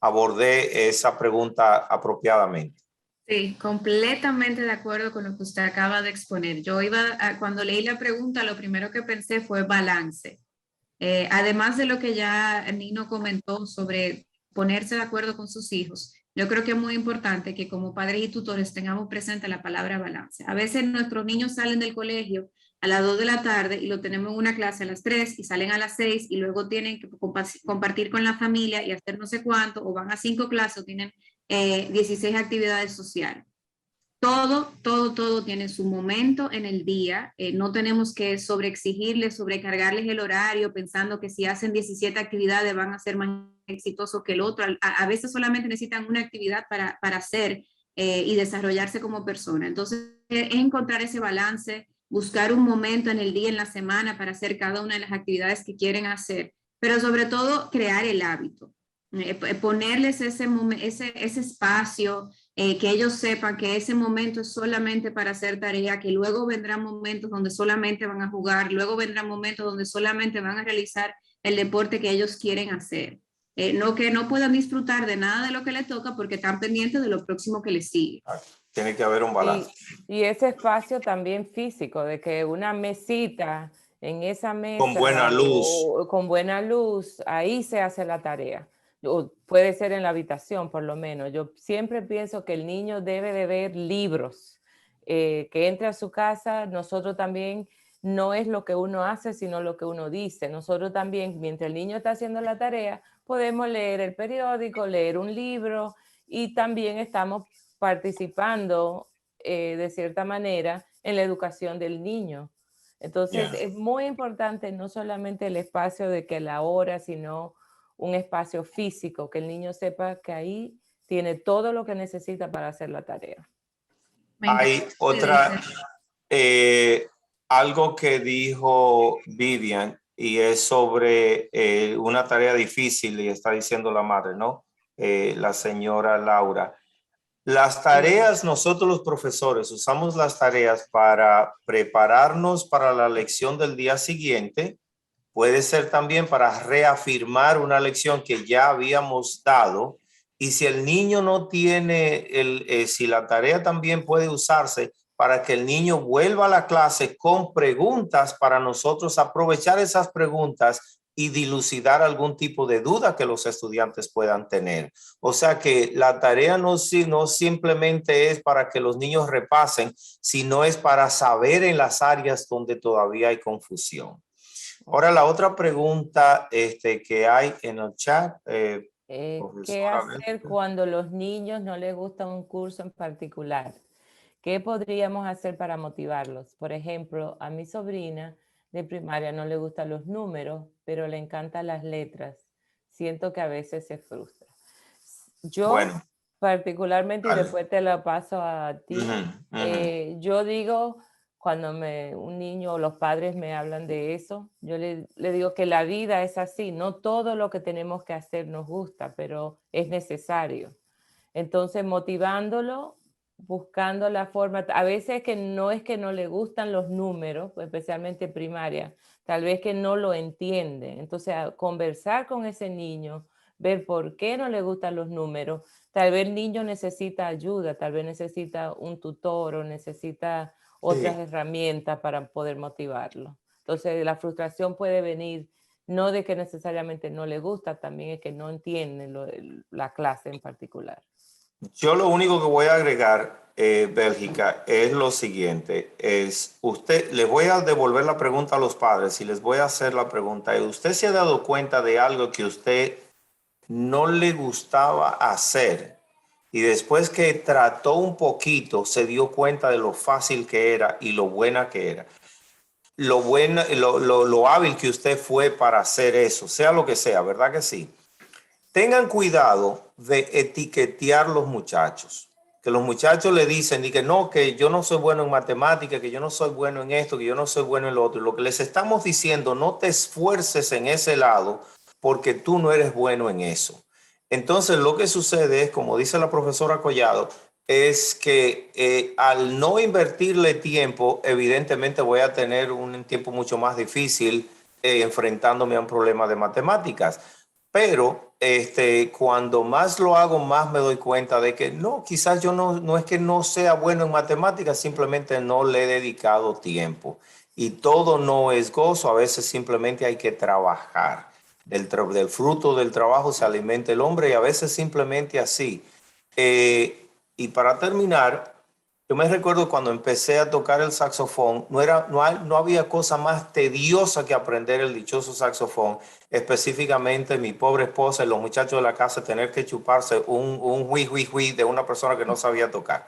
abordé esa pregunta apropiadamente. Sí, completamente de acuerdo con lo que usted acaba de exponer. Cuando leí la pregunta, lo primero que pensé fue balance. Además de lo que ya Nino comentó sobre ponerse de acuerdo con sus hijos, yo creo que es muy importante que como padres y tutores tengamos presente la palabra balance. A veces nuestros niños salen del colegio a las 2 de la tarde y lo tenemos en una clase a las 3 y salen a las 6 y luego tienen que compartir con la familia y hacer no sé cuánto, o van a 5 clases o tienen 16 actividades sociales. Todo tiene su momento en el día. No tenemos que sobreexigirles, sobrecargarles el horario pensando que si hacen 17 actividades van a ser más exitosos que el otro. A veces solamente necesitan una actividad para hacer y desarrollarse como persona. Entonces, es encontrar ese balance, buscar un momento en el día, en la semana, para hacer cada una de las actividades que quieren hacer, pero sobre todo crear el hábito. Ponerles ese espacio, que ellos sepan que ese momento es solamente para hacer tarea, que luego vendrán momentos donde solamente van a jugar, luego vendrán momentos donde solamente van a realizar el deporte que ellos quieren hacer. No que no puedan disfrutar de nada de lo que les toca porque están pendientes de lo próximo que les sigue. Tiene que haber un balance. Y ese espacio también físico, de que una mesita, en esa mesa con buena luz, con buena luz, ahí se hace la tarea. O puede ser en la habitación, por lo menos. Yo siempre pienso que el niño debe de ver libros, que entre a su casa. Nosotros también, no es lo que uno hace, sino lo que uno dice. Nosotros también, mientras el niño está haciendo la tarea, podemos leer el periódico, leer un libro, y también estamos participando de cierta manera en la educación del niño. Entonces es muy importante no solamente el espacio de que la hora, sino un espacio físico, que el niño sepa que ahí tiene todo lo que necesita para hacer la tarea. Hay otra, algo que dijo Vivian y es sobre una tarea difícil y está diciendo la madre, ¿no? La señora Laura. Las tareas, nosotros los profesores usamos las tareas para prepararnos para la lección del día siguiente. Puede ser también para reafirmar una lección que ya habíamos dado. Y si el niño no tiene, si la tarea también puede usarse para que el niño vuelva a la clase con preguntas para nosotros aprovechar esas preguntas y dilucidar algún tipo de duda que los estudiantes puedan tener. O sea que la tarea no simplemente es para que los niños repasen, sino es para saber en las áreas donde todavía hay confusión. Ahora la otra pregunta que hay en el chat. ¿Qué hacer cuando los niños no les gusta un curso en particular? ¿Qué podríamos hacer para motivarlos? Por ejemplo, a mi sobrina de primaria no le gustan los números, pero le encantan las letras. Siento que a veces se frustra. Yo particularmente, y después te lo paso a ti, yo digo, cuando un niño o los padres me hablan de eso, yo le digo que la vida es así, no todo lo que tenemos que hacer nos gusta, pero es necesario. Entonces, motivándolo, buscando la forma, a veces que no es que no le gustan los números, especialmente primaria, tal vez que no lo entiende. Entonces, conversar con ese niño, ver por qué no le gustan los números, tal vez el niño necesita ayuda, tal vez necesita un tutor o necesita otras herramientas para poder motivarlo. Entonces, la frustración puede venir no de que necesariamente no le gusta, también es que no entienden la clase en particular. Yo lo único que voy a agregar, Bélgica, es lo siguiente. Les voy a devolver la pregunta a los padres y les voy a hacer la pregunta. ¿Usted se ha dado cuenta de algo que usted no le gustaba hacer y después que trató un poquito se dio cuenta de lo fácil que era y lo buena que era? Lo hábil que usted fue para hacer eso, sea lo que sea, ¿verdad que sí? Tengan cuidado de etiquetear los muchachos. Que los muchachos le dicen y que no, que yo no soy bueno en matemáticas, que yo no soy bueno en esto, que yo no soy bueno en lo otro. Lo que les estamos diciendo, no te esfuerces en ese lado porque tú no eres bueno en eso. Entonces lo que sucede es, como dice la profesora Collado, es que al no invertirle tiempo, evidentemente voy a tener un tiempo mucho más difícil enfrentándome a un problema de matemáticas. Pero cuando más lo hago, más me doy cuenta de que no, quizás yo no es que no sea bueno en matemáticas, simplemente no le he dedicado tiempo. Y todo no es gozo, a veces simplemente hay que trabajar. Del fruto del trabajo se alimenta el hombre y a veces simplemente así. Y para terminar, yo me recuerdo cuando empecé a tocar el saxofón, no había cosa más tediosa que aprender el dichoso saxofón, específicamente mi pobre esposa y los muchachos de la casa tener que chuparse un hui de una persona que no sabía tocar.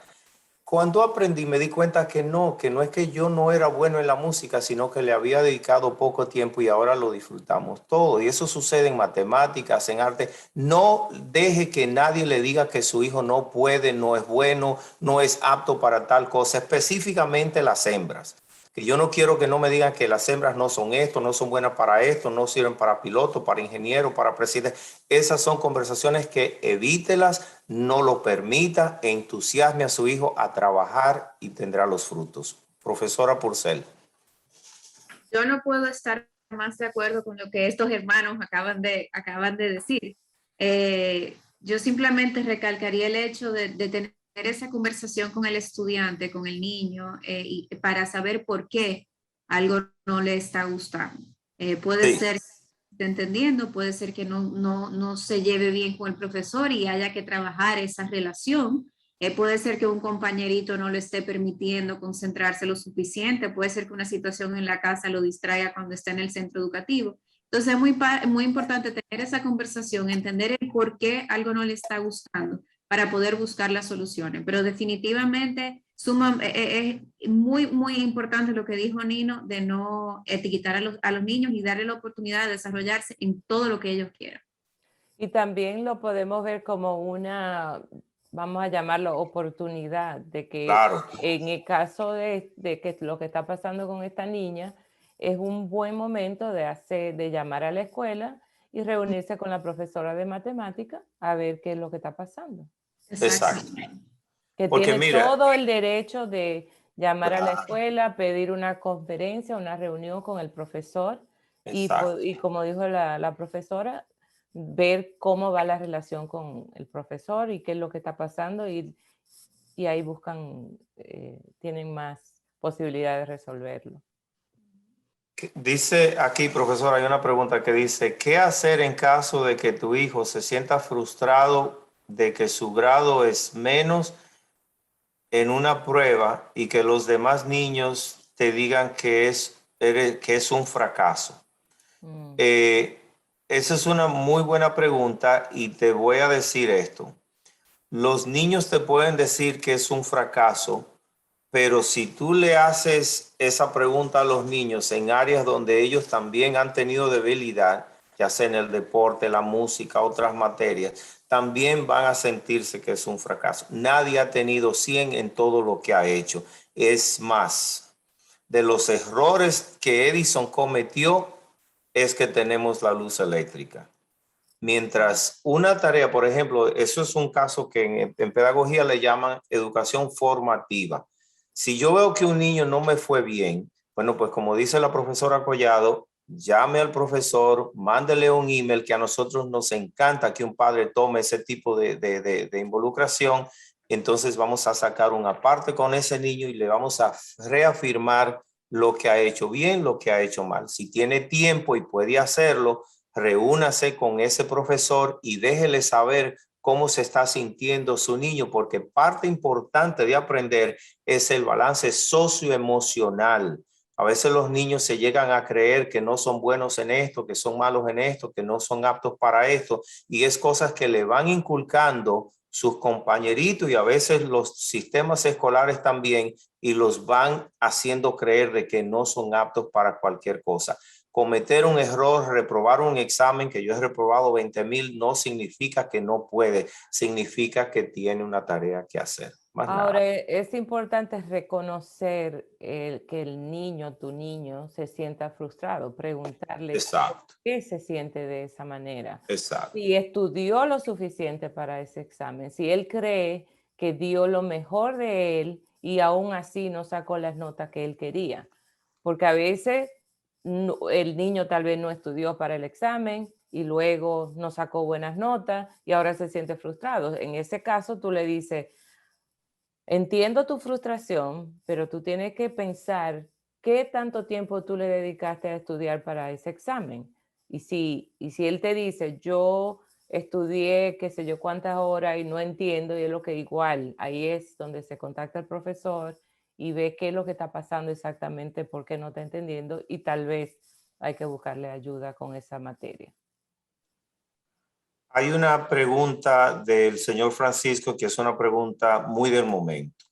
Cuando aprendí me di cuenta que no es que yo no era bueno en la música, sino que le había dedicado poco tiempo y ahora lo disfrutamos todo. Y eso sucede en matemáticas, en arte. No deje que nadie le diga que su hijo no puede, no es bueno, no es apto para tal cosa, específicamente las hembras. Que yo no quiero que no me digan que las hembras no son esto, no son buenas para esto, no sirven para piloto, para ingeniero, para presidente. Esas son conversaciones que evítelas, no lo permita, entusiasme a su hijo a trabajar y tendrá los frutos. Profesora Purcell. Yo no puedo estar más de acuerdo con lo que estos hermanos acaban de decir. Yo simplemente recalcaría el hecho de tener esa conversación con el estudiante, con el niño, y para saber por qué algo no le está gustando. Puede ser que esté entendiendo, puede ser que no se lleve bien con el profesor y haya que trabajar esa relación. Puede ser que un compañerito no le esté permitiendo concentrarse lo suficiente, puede ser que una situación en la casa lo distraiga cuando está en el centro educativo. Entonces es muy importante tener esa conversación, entender el por qué algo no le está gustando, para poder buscar las soluciones. Pero definitivamente es muy, muy importante lo que dijo Nino de no etiquetar a los niños y darle la oportunidad de desarrollarse en todo lo que ellos quieran. Y también lo podemos ver como una, vamos a llamarlo, oportunidad de que Claro. en el caso de que lo que está pasando con esta niña es un buen momento de llamar a la escuela y reunirse con la profesora de matemática a ver qué es lo que está pasando. Exacto. Que Porque tiene mira, todo el derecho de llamar a la claro, escuela, pedir una conferencia, una reunión con el profesor exacto. y como dijo la profesora, ver cómo va la relación con el profesor y qué es lo que está pasando y ahí buscan, tienen más posibilidades de resolverlo. Dice aquí, profesor, hay una pregunta que dice, ¿qué hacer en caso de que tu hijo se sienta frustrado de que su grado es menos en una prueba y que los demás niños te digan que es un fracaso? Esa es una muy buena pregunta y te voy a decir esto. Los niños te pueden decir que es un fracaso, pero si tú le haces esa pregunta a los niños en áreas donde ellos también han tenido debilidad, ya sea en el deporte, la música, otras materias, también van a sentirse que es un fracaso. Nadie ha tenido 100 en todo lo que ha hecho. Es más, de los errores que Edison cometió es que tenemos la luz eléctrica. Mientras una tarea, por ejemplo, eso es un caso que en pedagogía le llaman educación formativa. Si yo veo que un niño no me fue bien, bueno, pues como dice la profesora Collado, llame al profesor, mándele un email, que a nosotros nos encanta que un padre tome ese tipo de involucración. Entonces vamos a sacar una parte con ese niño y le vamos a reafirmar lo que ha hecho bien, lo que ha hecho mal. Si tiene tiempo y puede hacerlo, reúnase con ese profesor y déjele saber cómo se está sintiendo su niño, porque parte importante de aprender es el balance socioemocional. A veces los niños se llegan a creer que no son buenos en esto, que son malos en esto, que no son aptos para esto, y es cosas que le van inculcando sus compañeritos y a veces los sistemas escolares también, y los van haciendo creer de que no son aptos para cualquier cosa. Cometer un error, reprobar un examen, que yo he reprobado 20,000, no significa que no puede, significa que tiene una tarea que hacer. Más Ahora, nada. es importante reconocer que el niño, tu niño, se sienta frustrado, preguntarle por Exacto, qué se siente de esa manera. exacto. Si estudió lo suficiente para ese examen, si él cree que dio lo mejor de él y aún así no sacó las notas que él quería. Porque a veces el niño tal vez no estudió para el examen y luego no sacó buenas notas y ahora se siente frustrado. En ese caso tú le dices, entiendo tu frustración, pero tú tienes que pensar qué tanto tiempo tú le dedicaste a estudiar para ese examen. Y si él te dice, yo estudié qué sé yo cuántas horas y no entiendo, y es lo que igual, ahí es donde se contacta el profesor y ve qué es lo que está pasando exactamente, por qué no está entendiendo, y tal vez hay que buscarle ayuda con esa materia. Hay una pregunta del señor Francisco que es una pregunta muy del momento.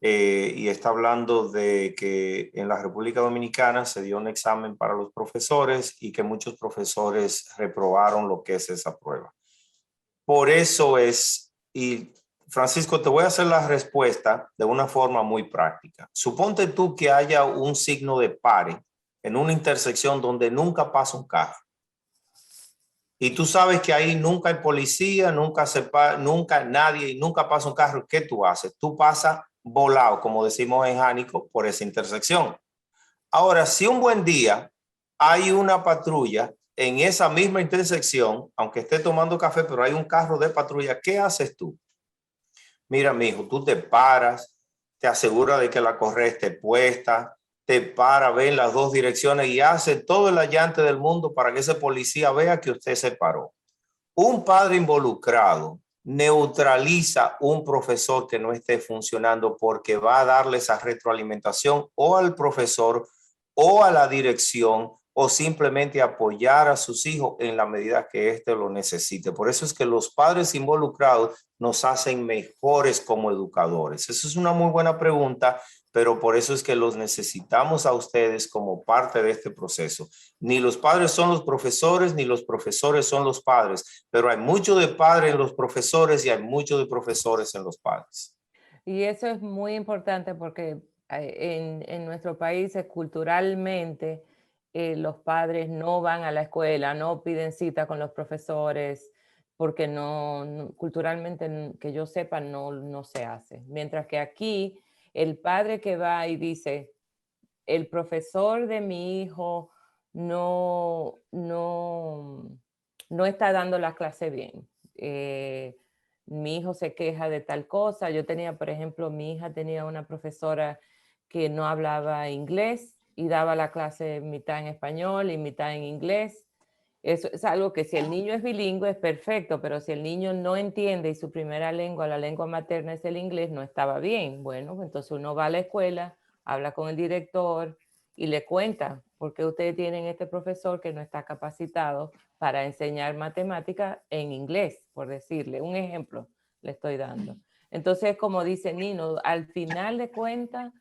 Y está hablando de que en la República Dominicana se dio un examen para los profesores y que muchos profesores reprobaron lo que es esa prueba. Por eso es, y Francisco, te voy a hacer la respuesta de una forma muy práctica. Suponte tú que haya un signo de pare en una intersección donde nunca pasa un carro. Y tú sabes que ahí nunca hay policía, nunca nadie, nunca pasa un carro. ¿Qué tú haces? Tú pasas volado, como decimos en Jánico, por esa intersección. Ahora, si un buen día hay una patrulla en esa misma intersección, aunque esté tomando café, pero hay un carro de patrulla, ¿qué haces tú? Mira, mijo, tú te paras, te aseguras de que la correa esté puesta, te para, ve en las dos direcciones y hace todo el allante del mundo para que ese policía vea que usted se paró. Un padre involucrado neutraliza un profesor que no esté funcionando porque va a darle esa retroalimentación o al profesor o a la dirección o simplemente apoyar a sus hijos en la medida que éste lo necesite. Por eso es que los padres involucrados nos hacen mejores como educadores. Esa es una muy buena pregunta, pero por eso es que los necesitamos a ustedes como parte de este proceso. Ni los padres son los profesores, ni los profesores son los padres, pero hay mucho de padres en los profesores y hay mucho de profesores en los padres. Y eso es muy importante porque en nuestro país culturalmente los padres no van a la escuela, no piden cita con los profesores, porque culturalmente, que yo sepa, no se hace. Mientras que aquí, el padre que va y dice, el profesor de mi hijo no está dando la clase bien. Mi hijo se queja de tal cosa. Yo tenía, por ejemplo, mi hija tenía una profesora que no hablaba inglés y daba la clase mitad en español y mitad en inglés. Eso es algo que si el niño es bilingüe es perfecto, pero si el niño no entiende y su primera lengua, la lengua materna es el inglés, no estaba bien. Bueno, entonces uno va a la escuela, habla con el director y le cuenta por qué ustedes tienen este profesor que no está capacitado para enseñar matemática en inglés, por decirle. Un ejemplo le estoy dando. Entonces, como dice Nino, al final de cuentas,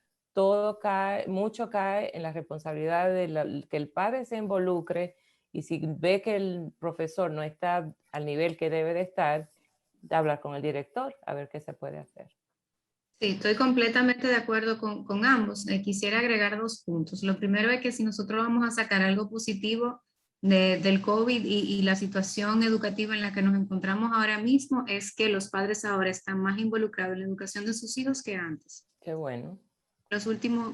mucho cae en la responsabilidad de que el padre se involucre, y si ve que el profesor no está al nivel que debe de estar, de hablar con el director a ver qué se puede hacer. Sí, estoy completamente de acuerdo con ambos. Quisiera agregar 2 puntos. Lo primero es que si nosotros vamos a sacar algo positivo del COVID y la situación educativa en la que nos encontramos ahora mismo, es que los padres ahora están más involucrados en la educación de sus hijos que antes. Qué bueno. Que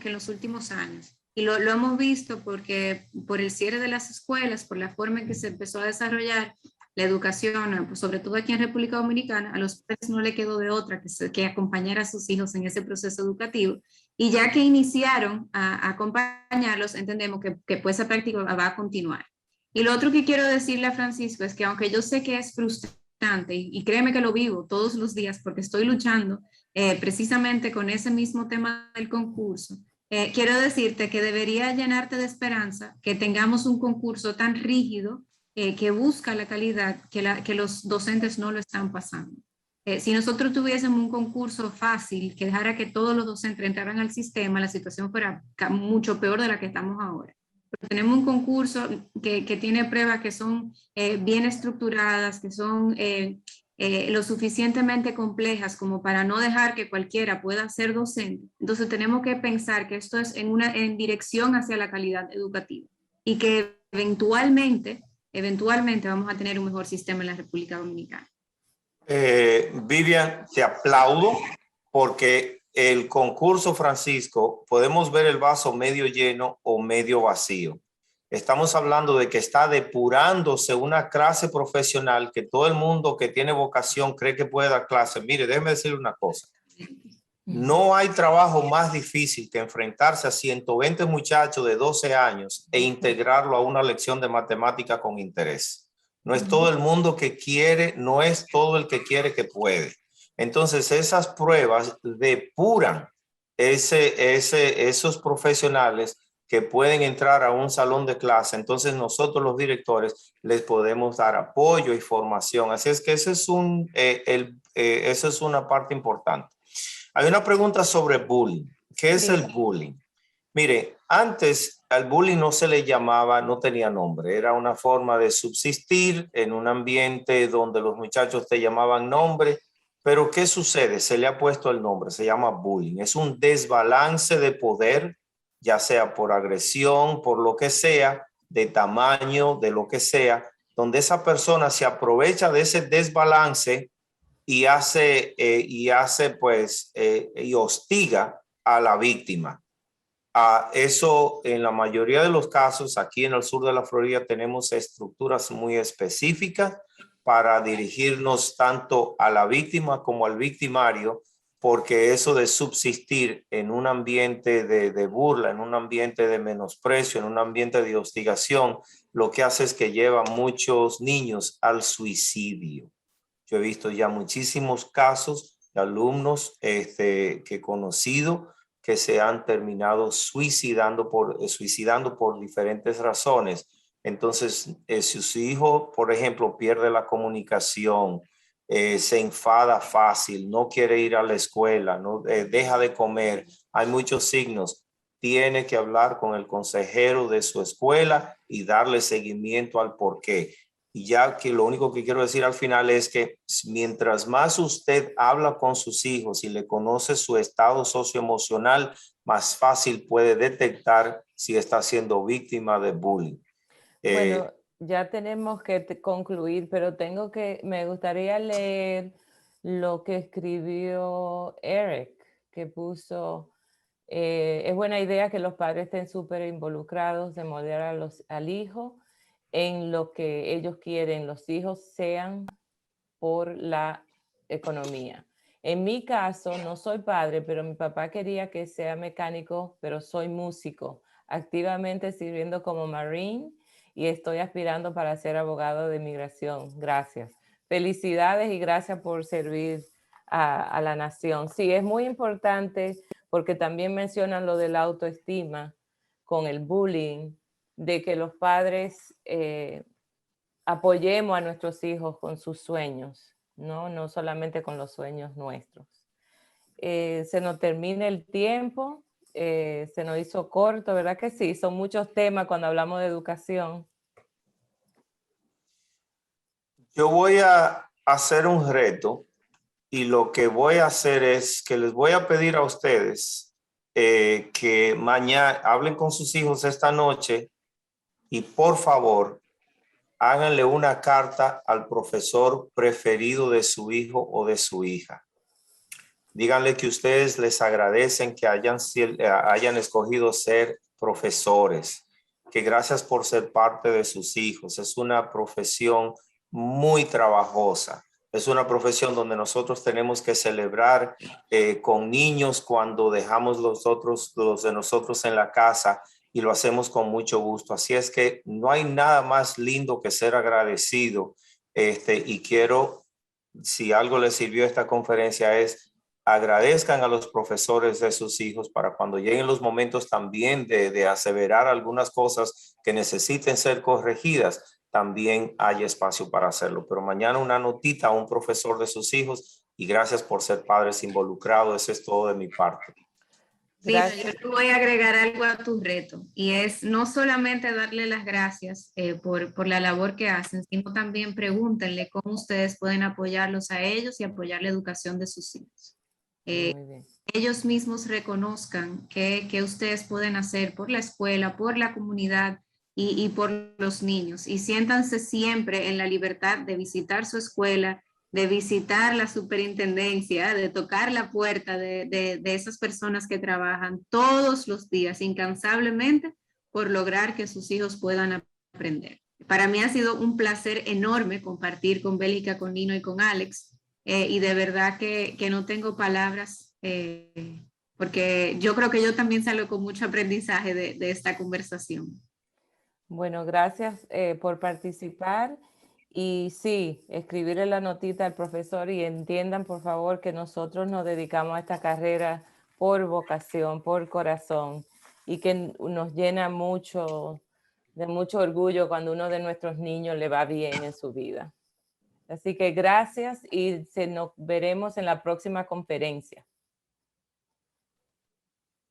en los últimos años. Y lo hemos visto porque por el cierre de las escuelas, por la forma en que se empezó a desarrollar la educación, pues sobre todo aquí en República Dominicana, a los padres no le quedó de otra que acompañar a sus hijos en ese proceso educativo. Y ya que iniciaron a acompañarlos, entendemos que pues esa práctica va a continuar. Y lo otro que quiero decirle a Francisco es que aunque yo sé que es frustrante, y créeme que lo vivo todos los días porque estoy luchando precisamente con ese mismo tema del concurso, quiero decirte que debería llenarte de esperanza que tengamos un concurso tan rígido que busca la calidad que los docentes no lo están pasando. Si nosotros tuviésemos un concurso fácil que dejara que todos los docentes entraran al sistema, la situación fuera mucho peor de la que estamos ahora. Pero tenemos un concurso que tiene pruebas que son bien estructuradas, que son lo suficientemente complejas como para no dejar que cualquiera pueda ser docente. Entonces tenemos que pensar que esto es en dirección hacia la calidad educativa y que eventualmente vamos a tener un mejor sistema en la República Dominicana. Vivian, te aplaudo porque el concurso, Francisco, podemos ver el vaso medio lleno o medio vacío. Estamos hablando de que está depurándose una clase profesional que todo el mundo que tiene vocación cree que puede dar clase. Mire, déjeme decirle una cosa. No hay trabajo más difícil que enfrentarse a 120 muchachos de 12 años e integrarlo a una lección de matemática con interés. No es todo el mundo que quiere, no es todo el que quiere que puede. Entonces, esas pruebas depuran esos profesionales que pueden entrar a un salón de clase. Entonces nosotros los directores les podemos dar apoyo y formación. Así es que esa es una parte importante. Hay una pregunta sobre bullying. ¿Qué es el bullying? Mire, antes al bullying no se le llamaba, no tenía nombre. Era una forma de subsistir en un ambiente donde los muchachos te llamaban nombre. Pero ¿qué sucede? Se le ha puesto el nombre, se llama bullying. Es un desbalance de poder, ya sea por agresión, por lo que sea, de tamaño, de lo que sea, donde esa persona se aprovecha de ese desbalance y hostiga a la víctima. Eso en la mayoría de los casos, aquí en el sur de la Florida tenemos estructuras muy específicas para dirigirnos tanto a la víctima como al victimario, porque eso de subsistir en un ambiente de burla, en un ambiente de menosprecio, en un ambiente de hostigación, lo que hace es que lleva a muchos niños al suicidio. Yo he visto ya muchísimos casos de alumnos que he conocido que se han terminado suicidando por diferentes razones. Entonces, si su hijo, por ejemplo, pierde la comunicación, se enfada fácil, no quiere ir a la escuela, no, deja de comer, hay muchos signos. Tiene que hablar con el consejero de su escuela y darle seguimiento al porqué. Y ya que lo único que quiero decir al final es que mientras más usted habla con sus hijos y le conoce su estado socioemocional, más fácil puede detectar si está siendo víctima de bullying. Bueno, ya tenemos que concluir, pero me gustaría leer lo que escribió Eric, que puso, es buena idea que los padres estén súper involucrados de moldear al hijo en lo que ellos quieren, los hijos sean por la economía. En mi caso, no soy padre, pero mi papá quería que sea mecánico, pero soy músico, activamente sirviendo como Marine y estoy aspirando para ser abogado de inmigración. Gracias. Felicidades y gracias por servir a la nación. Sí, es muy importante porque también mencionan lo de la autoestima con el bullying, de que los padres apoyemos a nuestros hijos con sus sueños, no solamente con los sueños nuestros. Se nos termina el tiempo, se nos hizo corto, ¿verdad que sí? Son muchos temas cuando hablamos de educación. Yo voy a hacer un reto y lo que voy a hacer es que les voy a pedir a ustedes que mañana hablen con sus hijos esta noche y por favor háganle una carta al profesor preferido de su hijo o de su hija. Díganle que ustedes les agradecen que hayan escogido ser profesores, que gracias por ser parte de sus hijos. Es una profesión muy trabajosa. Es una profesión donde nosotros tenemos que celebrar con niños cuando dejamos los de nosotros en la casa y lo hacemos con mucho gusto. Así es que no hay nada más lindo que ser agradecido. Y quiero, si algo les sirvió esta conferencia es agradezcan a los profesores de sus hijos para cuando lleguen los momentos también de aseverar algunas cosas que necesiten ser corregidas, también hay espacio para hacerlo. Pero mañana una notita a un profesor de sus hijos y gracias por ser padres involucrados. Eso es todo de mi parte. Mira, yo te voy a agregar algo a tu reto y es no solamente darle las gracias por la labor que hacen, sino también pregúntenle cómo ustedes pueden apoyarlos a ellos y apoyar la educación de sus hijos. Ellos mismos reconozcan que ustedes pueden hacer por la escuela, por la comunidad y por los niños y siéntanse siempre en la libertad de visitar su escuela, de visitar la superintendencia, de tocar la puerta de esas personas que trabajan todos los días incansablemente por lograr que sus hijos puedan aprender. Para mí ha sido un placer enorme compartir con Bélica, con Nino y con Alex y de verdad que no tengo palabras porque yo creo que yo también salgo con mucho aprendizaje de esta conversación. Bueno, gracias por participar. Y sí, escribirle la notita al profesor y entiendan por favor que nosotros nos dedicamos a esta carrera por vocación, por corazón y que nos llena mucho, de mucho orgullo cuando uno de nuestros niños le va bien en su vida. Así que gracias y nos veremos en la próxima conferencia.